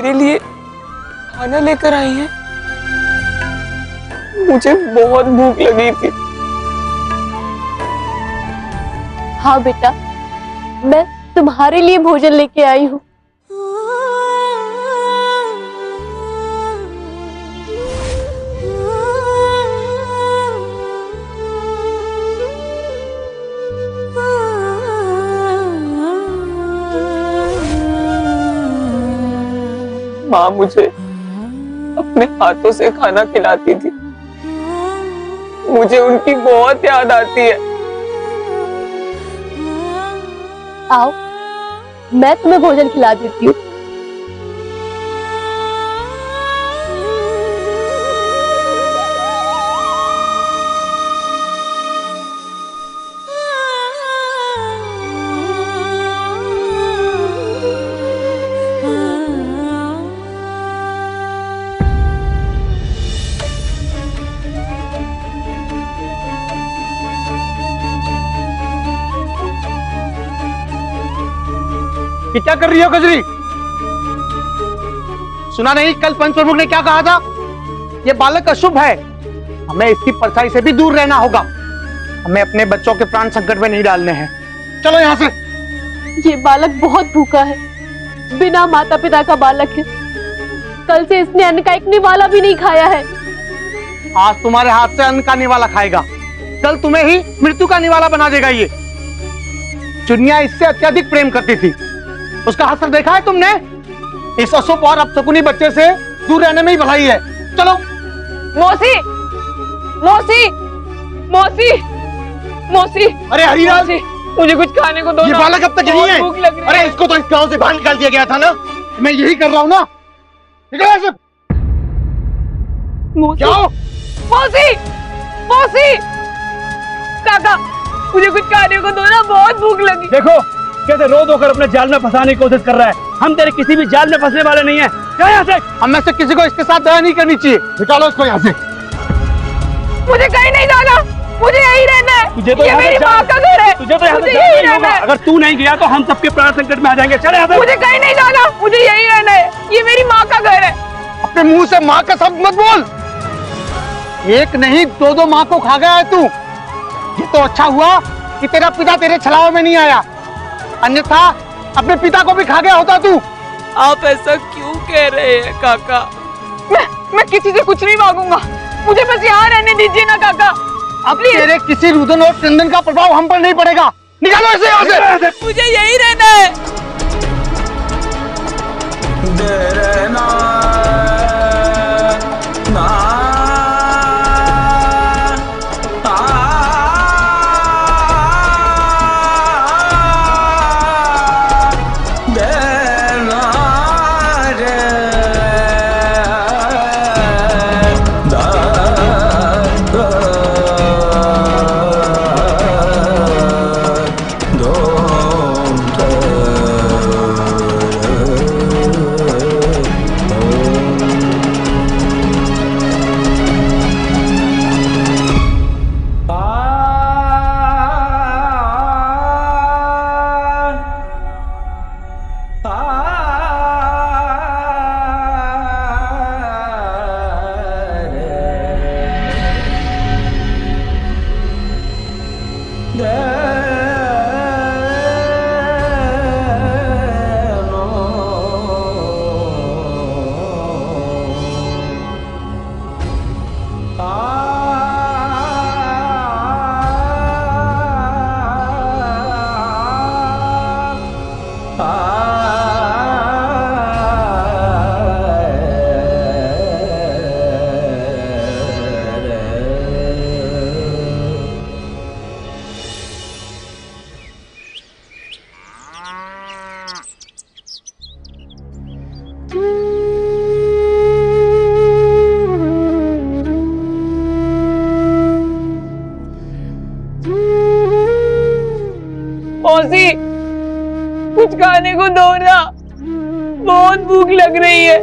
मेरे लिए खाना लेकर आई हैं? मुझे बहुत भूख लगी थी। हाँ बेटा, मैं तुम्हारे लिए भोजन लेके आई हूँ। माँ मुझे अपने हाथों से खाना खिलाती थी। मुझे उनकी बहुत याद आती है। आओ, मैं तुम्हें भोजन खिला देती हूँ। ये क्या कर रही हो कजरी? सुना नहीं कल पंच प्रमुख ने क्या कहा था? ये बालक अशुभ है, हमें इसकी परछाई से भी दूर रहना होगा। हमें अपने बच्चों के प्राण संकट में नहीं डालने हैं। चलो यहाँ से। ये बालक बहुत भूखा है, बिना माता पिता का बालक है। कल से इसने अन्न का एक निवाला भी नहीं खाया है। आज तुम्हारे हाथ से अन्न का निवाला खाएगा, कल तुम्हें ही मृत्यु का निवाला बना देगा। ये चुनिया इससे अत्यधिक प्रेम करती थी, उसका असर देखा है तुमने? इस अशुभ और अपशकुनी बच्चे से दूर रहने में ही भलाई है। चलो। मौसी, मौसी, मौसी, मौसी। अरे हरिलाल, मुझे कुछ खाने को दो। ये बालक अब तक यही है। भूख लग रही है। अरे इसको तो इस गांव से बाहर निकाल दिया गया था ना, मैं यही कर रहा हूँ ना। निकल यहाँ से। मौसी, जाओ। मौसी, मौसी, काका मुझे कुछ खाने को दो ना, बहुत भूख लगी। देखो कैसे रो धोकर अपने जाल में फंसाने की कोशिश कर रहा है। हम तेरे किसी भी जाल में फंसने वाले नहीं है। क्या यहाँ से? हम में से किसी को इसके साथ दया नहीं करनी चाहिए। निकालो इसको यहाँ से। मुझे कहीं नहीं जाना, मुझे यही रहना है। तुझे तो ये मेरी माँ का घर है। तुझे तो यहाँ मुझे से यही जाना ही रहना होगा। है। अगर तू नहीं गया तो हम सबके प्राण संकट में आ जाएंगे। चल यहाँ से। मुझे कहीं नहीं जाना, मुझे यही रहना है। ये मेरी माँ का घर है। अपने मुंह से माँ का शब्द मत बोल। एक नहीं दो माँ को खा गया है तू। ये तो अच्छा हुआ कि तेरा पिता तेरे छलावे में नहीं आया, अन्यथा अपने पिता को भी खा गया होता तू। आप ऐसा क्यों कह रहे हैं काका? मैं किसी से कुछ नहीं मांगूंगा, मुझे बस यहाँ रहने दीजिए ना काका। अब तेरे किसी रुदन और क्रंदन का प्रभाव हम पर नहीं पड़ेगा। निकालो इसे यहाँ से। मुझे यही रहना है। मौसी, कुछ खाने को दो ना, बहुत भूख लग रही है।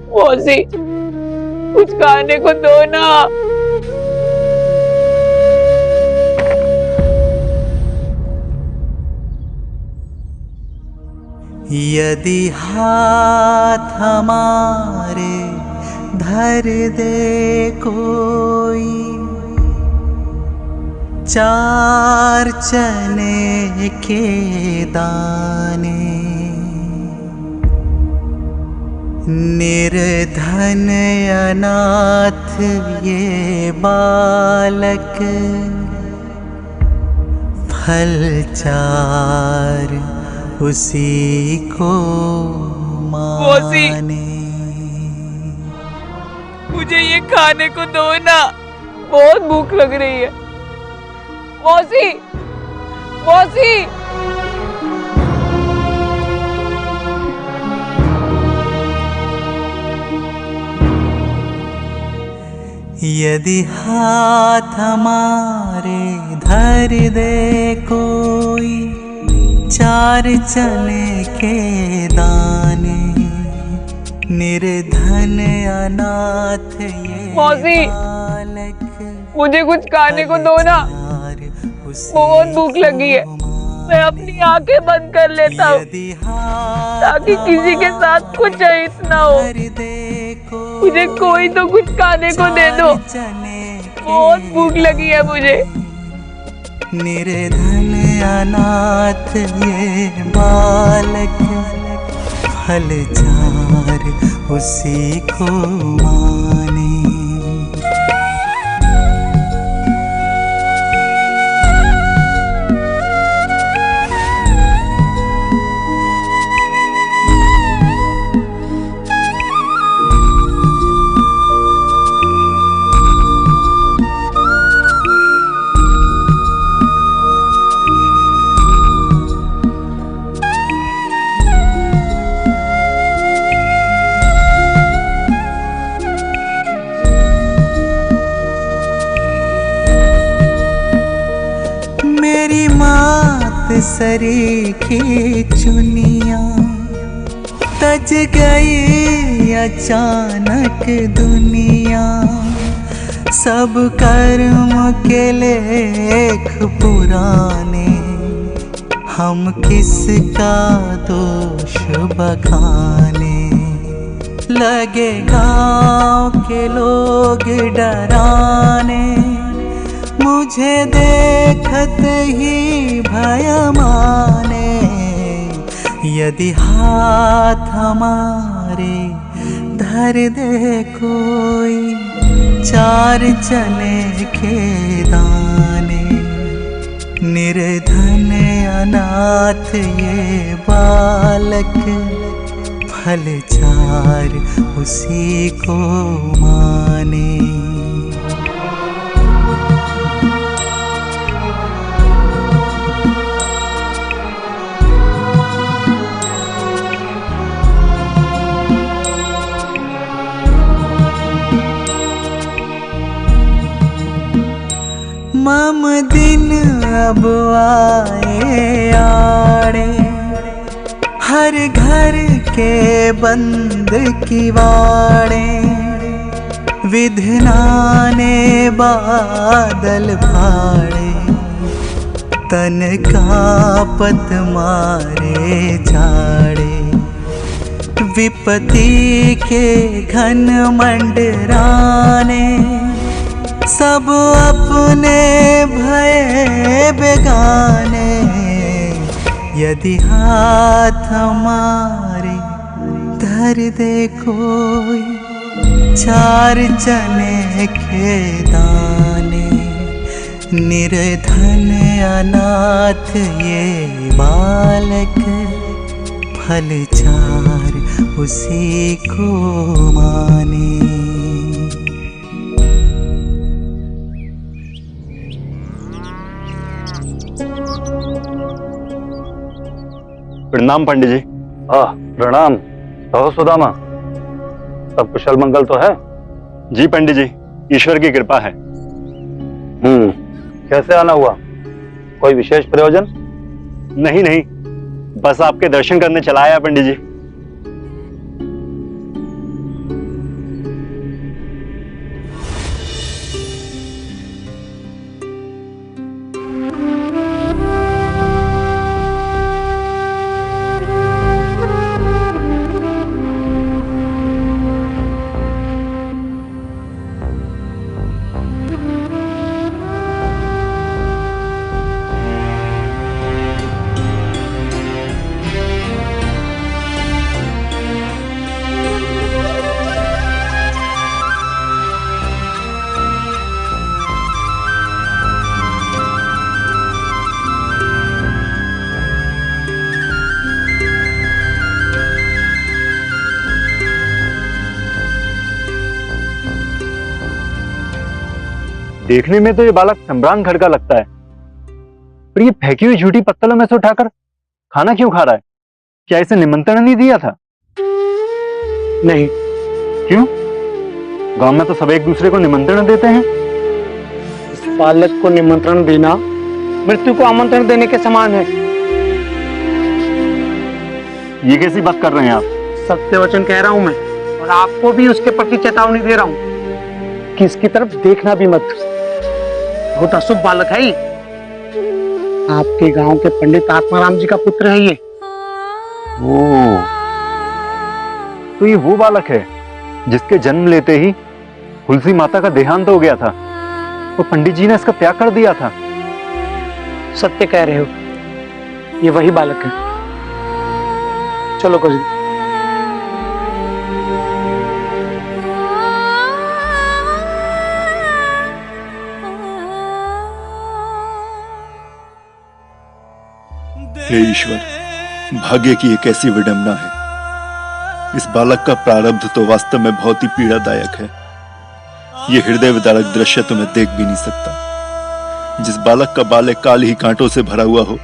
मौसी, कुछ खाने को दो ना। यदि हाथ हमारे धर दे कोई, चार चने के दाने, निर्धन अनाथ ये बालक, फल चार उसी को माने। मुझे ये खाने को दो ना, बहुत भूख लग रही है। मौसी, मौसी। यदि हाथ हमारे धर दे कोई, चार चने के दाने, निर्धन अनाथ ये मौसी, बालक, मुझे कुछ खाने को दो ना, बहुत भूख लगी है। मैं अपनी आंखें बंद कर लेता हूँ ताकि किसी के साथ कुछ अहित ना हो। मुझे कोई तो कुछ खाने को दे दो, बहुत भूख लगी है मुझे। निर्धन अनाथ ये बालक, फल चार उसी को माने। मेरी मात सरी की चुनिया, तज गई अचानक दुनिया, सब कर्म के लेख पुराने, हम किसका दोष बखाने। लगे गांव के लोग डराने, मुझे देखत ही भय माने। यदि हाथ हमारे धर दे कोई, चार चने के दाने, निर्धन अनाथ ये बालक, फल चार उसी को माने। मम दिन अब आए आड़े, हर घर के बंद किवाड़े, विधना ने बादल फाड़े, तन कांपत मारे झाड़े। विपत्ति के घन मंडराने, सब अपने भय बेगाने। यदि हाथ हमारे धर दे कोई, चार चने के दाने, निर्धन अनाथ ये बालक, फल चार उसी को माने। प्रणाम पंडित जी। प्रणाम। कहो सुदामा, सब कुशल मंगल तो है? जी पंडित जी, ईश्वर की कृपा है। कैसे आना हुआ? कोई विशेष प्रयोजन? नहीं नहीं, बस आपके दर्शन करने चला आया पंडित जी। देखने में तो ये बालक सम्रान घर का लगता है, पर ये फेंकी हुई झूठी पत्तलों में से उठाकर खाना क्यों खा रहा है? क्या इसे निमंत्रण नहीं दिया था? नहीं। क्यों? गांव में तो सब एक दूसरे को निमंत्रण देते हैं। इस बालक को निमंत्रण देना मृत्यु को आमंत्रण देने के समान है। ये कैसी बात कर रहे हैं आप? सत्य वचन कह रहा हूं मैं, और आपको भी उसके प्रति चेतावनी दे रहा हूं कि इसकी तरफ देखना भी मत। बहुत अशुभ बालक है ये। आपके गांव के पंडित आत्माराम जी का पुत्र है ये। तो ये वो बालक है जिसके जन्म लेते ही तुलसी माता का देहांत हो गया था और पंडित जी ने इसका त्याग कर दिया था। सत्य कह रहे हो, ये वही बालक है। चलो कुछ हे ईश्वर, भाग्य की एक ऐसी विडंबना है। इस बालक का प्रारब्ध तो वास्तव में बहुत ही पीड़ादायक है। यह हृदय विदारक दृश्य तो मैं देख भी नहीं सकता। जिस बालक का बाल्यकाल ही कांटों से भरा हुआ हो,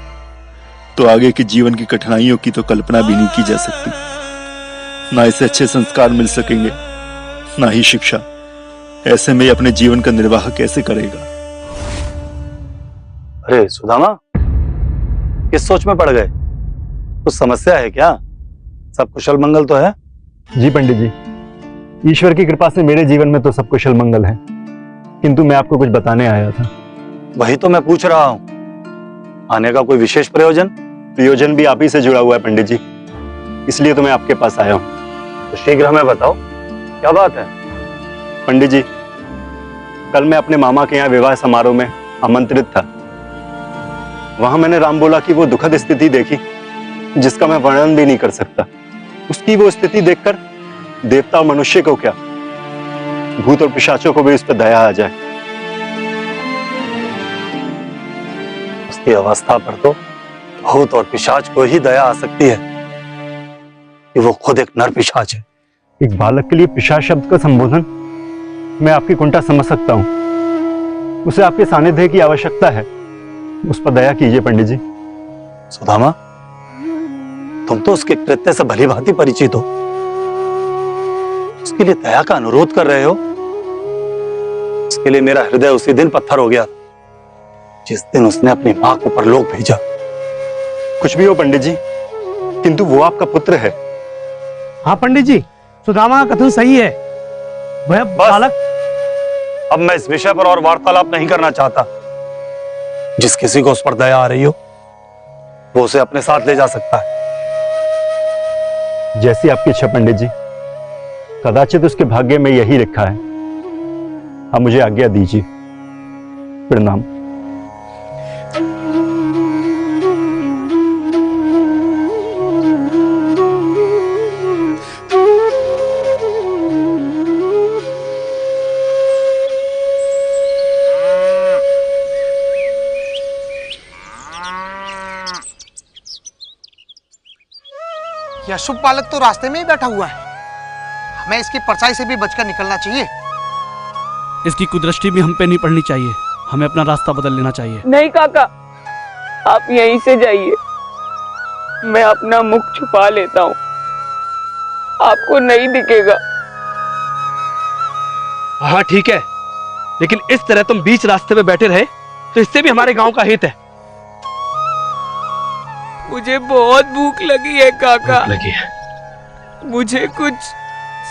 तो आगे के जीवन की कठिनाइयों की तो कल्पना भी नहीं की जा सकती। ना इसे अच्छे संस्कार मिल सकेंगे, ना ही शिक्षा। ऐसे में अपने जीवन का निर्वाह कैसे करेगा? अरे सुदामा, किस सोच में पड़ गए? कुछ समस्या है क्या? सब कुशल मंगल तो है? जी पंडित जी, ईश्वर की कृपा से मेरे जीवन में तो सब कुशल मंगल है, किंतु मैं आपको कुछ बताने आया था। वही तो मैं पूछ रहा हूं, आने का कोई विशेष प्रयोजन? प्रयोजन भी आप ही से जुड़ा हुआ है पंडित जी, इसलिए तो मैं आपके पास आया हूँ। तो शीघ्र हमें बताओ, क्या बात है? पंडित जी, कल मैं अपने मामा के यहाँ विवाह समारोह में आमंत्रित था। वहां मैंने राम बोला की वो दुखद स्थिति देखी जिसका मैं वर्णन भी नहीं कर सकता। उसकी वो स्थिति देखकर देवता और मनुष्य को क्या, भूत और पिशाचों को भी उस पर दया आ जाए। उसकी अवस्था पर तो भूत और पिशाच को ही दया आ सकती है कि वो खुद एक नर पिशाच है। एक बालक के लिए पिशाच शब्द का संबोधन मैं आपकी कुंठा समझ सकता हूं। उसे आपके सानिध्य की आवश्यकता है, उस पर दया कीजिए पंडित जी। सुदामा, तुम तो उसके कृत्य से भली भांति परिचित हो, उसके लिए दया का अनुरोध कर रहे हो? उसके लिए मेरा हृदय उसी दिन पत्थर हो गया जिस दिन उसने अपनी मां को परलोक भेजा। कुछ भी हो पंडित जी, किंतु वो आपका पुत्र है। हाँ पंडित जी, सुदामा का कथन सही है। वह बालक। अब मैं इस विषय पर और वार्तालाप नहीं करना चाहता। जिस किसी को उस पर दया आ रही हो, वो उसे अपने साथ ले जा सकता है। जैसी आपकी इच्छा पंडित जी, कदाचित उसके भाग्य में यही लिखा है। आप मुझे आज्ञा दीजिए। प्रणाम। यह शुभ बालक तो रास्ते में ही बैठा हुआ है। हमें इसकी परछाई से भी बचकर निकलना चाहिए। इसकी कुदृष्टि भी हम पे नहीं पड़नी चाहिए। हमें अपना रास्ता बदल लेना चाहिए। नहीं काका, आप यहीं से जाइए, मैं अपना मुख छुपा लेता हूँ, आपको नहीं दिखेगा। हाँ ठीक है, लेकिन इस तरह तुम बीच रास्ते में बैठे रहे तो इससे भी हमारे गांव का हित है। मुझे बहुत भूख लगी है काका। लगी है। मुझे कुछ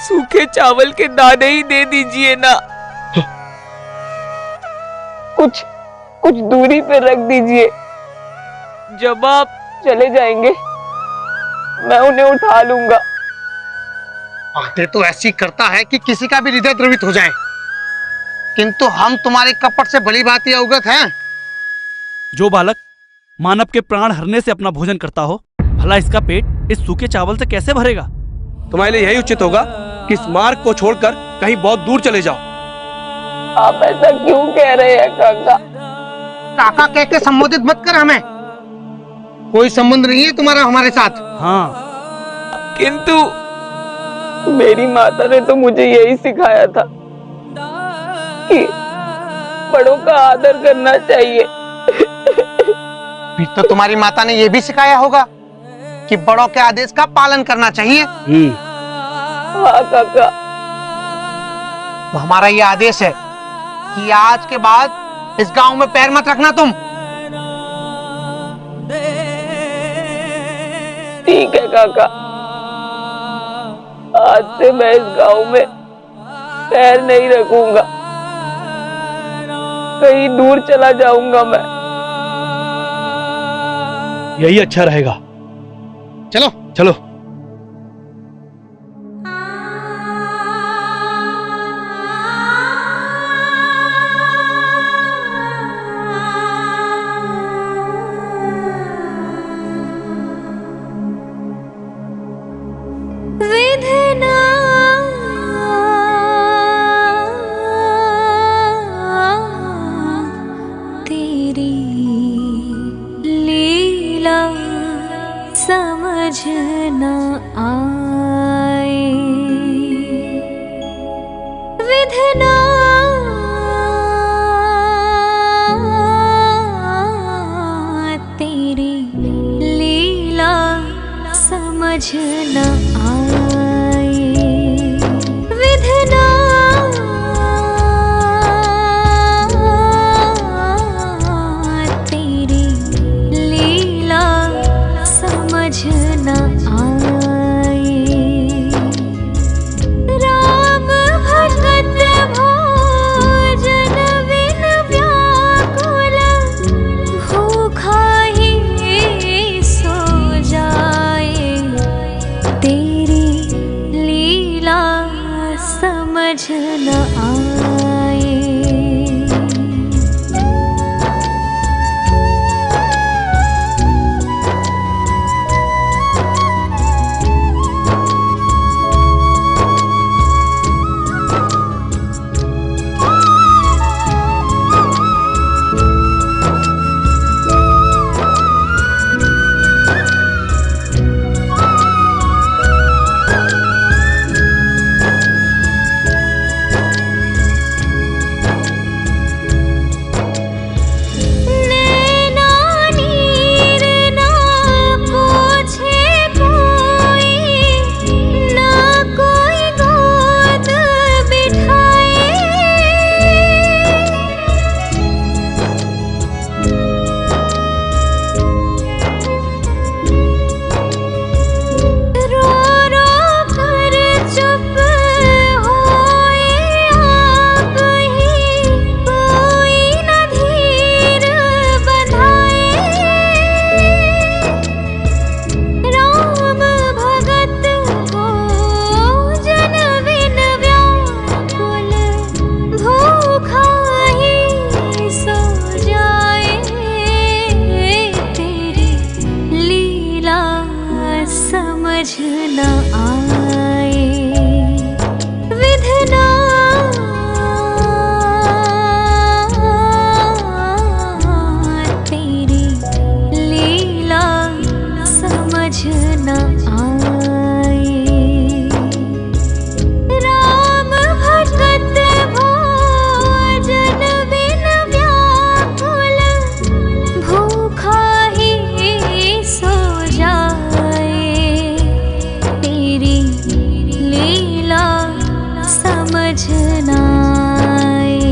सूखे चावल के दाने ही दे दीजिए ना। कुछ दूरी पे रख दीजिए। जब आप चले जाएंगे मैं उन्हें उठा लूंगा। बातें तो ऐसी करता है कि किसी का भी हृदय द्रवित हो जाए, किंतु हम तुम्हारे कपट से भली भांति अवगत हैं। जो बालक मानव के प्राण हरने से अपना भोजन करता हो, भला इसका पेट इस सूखे चावल से कैसे भरेगा? तुम्हारे लिए यही उचित होगा कि इस मार्ग को छोड़कर कहीं बहुत दूर चले जाओ। आप ऐसा क्यों कह रहे हैं काका? काका कह के संबोधित मत कर हमें। कोई संबंध नहीं है तुम्हारा हमारे साथ। हाँ, किंतु मेरी माता ने तो मुझे यही सिखाया था कि बड़ों का आदर करना चाहिए। फिर तो तुम्हारी माता ने यह भी सिखाया होगा कि बड़ों के आदेश का पालन करना चाहिए। हाँ काका। तो हमारा ये आदेश है कि आज के बाद इस गांव में पैर मत रखना तुम। ठीक है काका, आज से मैं इस गांव में पैर नहीं रखूंगा, कहीं दूर चला जाऊंगा मैं। यही अच्छा रहेगा। चलो चलो। विधना तेरी लीला समझ न आए, विधना तेरी लीला समझ न आए, विधना तेरी लीला समझ न आए। राम भगत भोजन बिन व्याकुल, भूखा ही सो जाए, तेरी लीला समझ न आए। समझ न आए, विधना तेरी लीला समझ न आए। राम भगत भोजन बिन व्याकुल, भूखा ही सो जाए, तेरी लीला समझ न आए।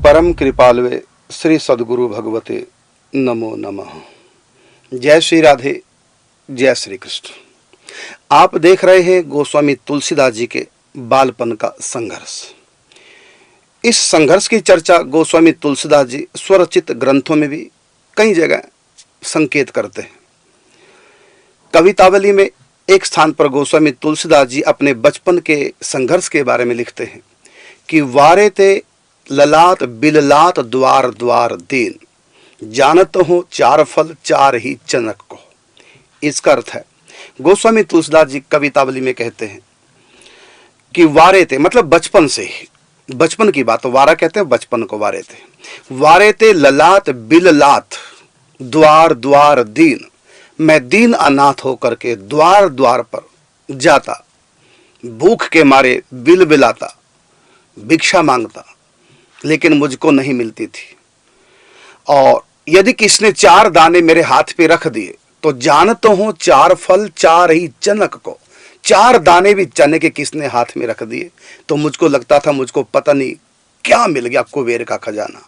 परम कृपालुवे श्री सद्गुरु भगवते नमो नमः। जय श्री राधे, जय श्री कृष्ण। आप देख रहे हैं गोस्वामी तुलसीदास जी के बालपन का संघर्ष। इस संघर्ष की चर्चा गोस्वामी तुलसीदास जी स्वरचित ग्रंथों में भी कई जगह संकेत करते हैं। कवितावली में एक स्थान पर गोस्वामी तुलसीदास जी अपने बचपन के संघर्ष के बारे में लिखते हैं कि वारे ते ललाट बिललाट द्वार द्वार दीन, जानत हो चार फल चार ही चनक को। इसका अर्थ है, गोस्वामी तुलसीदास जी कवितावली में कहते हैं कि वारे थे, मतलब बचपन से ही, बचपन की बात, वारा कहते हैं बचपन को, वारे थे ललाट बिललात द्वार द्वार दीन। मैं दीन अनाथ होकर के द्वार द्वार पर जाता, भूख के मारे बिल बिलाता, भिक्षा मांगता, लेकिन मुझको नहीं मिलती थी। और यदि किसने चार दाने मेरे हाथ पे रख दिए तो जानता हूं चार फल चार ही चनक को। चार दाने भी चने के किसने हाथ में रख दिए तो मुझको लगता था मुझको पता नहीं क्या मिल गया, कुबेर का खजाना,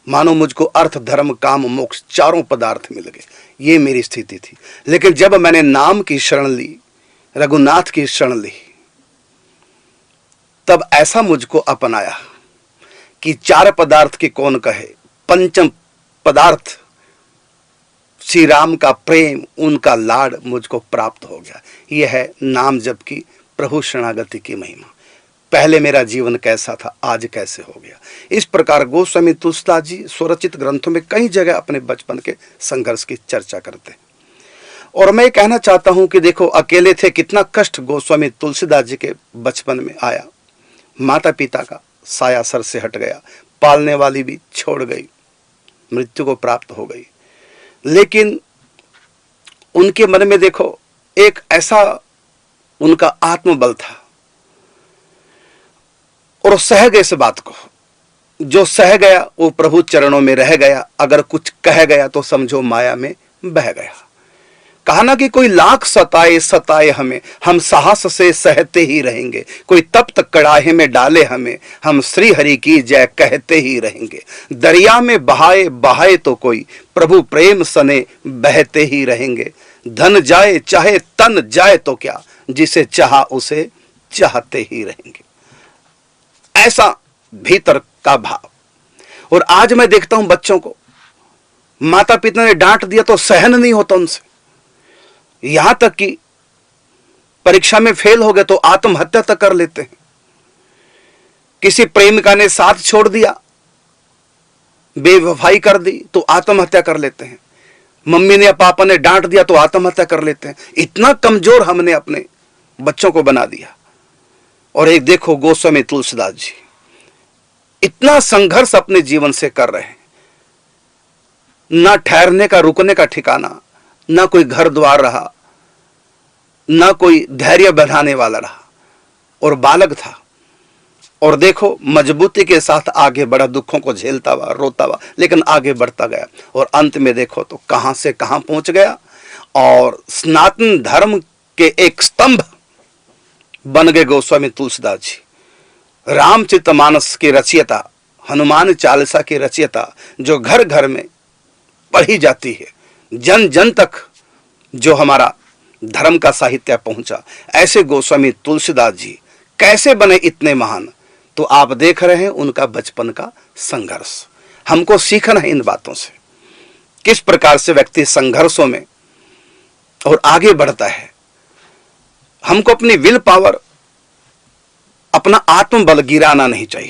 मानो मुझको अर्थ धर्म काम मोक्ष चारों पदार्थ मिल गए। ये मेरी स्थिति थी। लेकिन जब मैंने नाम की शरण ली, रघुनाथ की शरण ली, तब ऐसा मुझको अपनाया कि चार पदार्थ के कौन कहे, पंचम पदार्थ श्री राम का प्रेम, उनका लाड मुझको प्राप्त हो गया। यह है नाम जप की प्रभु शरणागति की महिमा। पहले मेरा जीवन कैसा था, आज कैसे हो गया। इस प्रकार गोस्वामी तुलसीदास जी स्वरचित ग्रंथों में कई जगह अपने बचपन के संघर्ष की चर्चा करते हैं। और मैं कहना चाहता हूं कि देखो, अकेले थे, कितना कष्ट गोस्वामी तुलसीदास जी के बचपन में आया। माता पिता का साया सर से हट गया, पालने वाली भी छोड़ गई, मृत्यु को प्राप्त हो गई। लेकिन उनके मन में देखो एक ऐसा उनका आत्मबल था, और सह गए इस बात को। जो सह गया वो प्रभु चरणों में रह गया। अगर कुछ कह गया तो समझो माया में बह गया। कहा ना कि कोई लाख सताए सताए हमें, हम साहस से सहते ही रहेंगे। कोई तप्त कड़ाहे में डाले हमें, हम श्री हरि की जय कहते ही रहेंगे। दरिया में बहाए बहाए तो कोई, प्रभु प्रेम सने बहते ही रहेंगे। धन जाए चाहे तन जाए तो क्या, जिसे चाहा उसे चाहते ही रहेंगे। ऐसा भीतर का भाव। और आज मैं देखता हूं बच्चों को, माता पिता ने डांट दिया तो सहन नहीं होता उनसे। यहां तक कि परीक्षा में फेल हो गए तो आत्महत्या तक कर लेते हैं। किसी प्रेमिका ने साथ छोड़ दिया, बेवफाई कर दी तो आत्महत्या कर लेते हैं। मम्मी ने या पापा ने डांट दिया तो आत्महत्या कर लेते हैं। इतना कमजोर हमने अपने बच्चों को बना दिया। और एक देखो गोस्वामी तुलसीदास जी इतना संघर्ष अपने जीवन से कर रहे हैं, ना ठहरने का रुकने का ठिकाना, ना कोई घर द्वार रहा, ना कोई धैर्य बढ़ाने वाला रहा, और बालक था। और देखो मजबूती के साथ आगे बढ़ा, दुखों को झेलता हुआ, रोता हुआ, लेकिन आगे बढ़ता गया। और अंत में देखो तो कहां से कहां पहुंच गया, और सनातन धर्म के एक स्तंभ बन गए गोस्वामी तुलसीदास जी। रामचरितमानस के रचयिता, हनुमान चालीसा के रचयिता, जो घर घर में पढ़ी जाती है, जन जन तक जो हमारा धर्म का साहित्य पहुंचा, ऐसे गोस्वामी तुलसीदास जी कैसे बने इतने महान। तो आप देख रहे हैं उनका बचपन का संघर्ष। हमको सीखना है इन बातों से, किस प्रकार से व्यक्ति संघर्षों में और आगे बढ़ता है। हमको अपनी विल पावर, अपना आत्मबल गिराना नहीं चाहिए।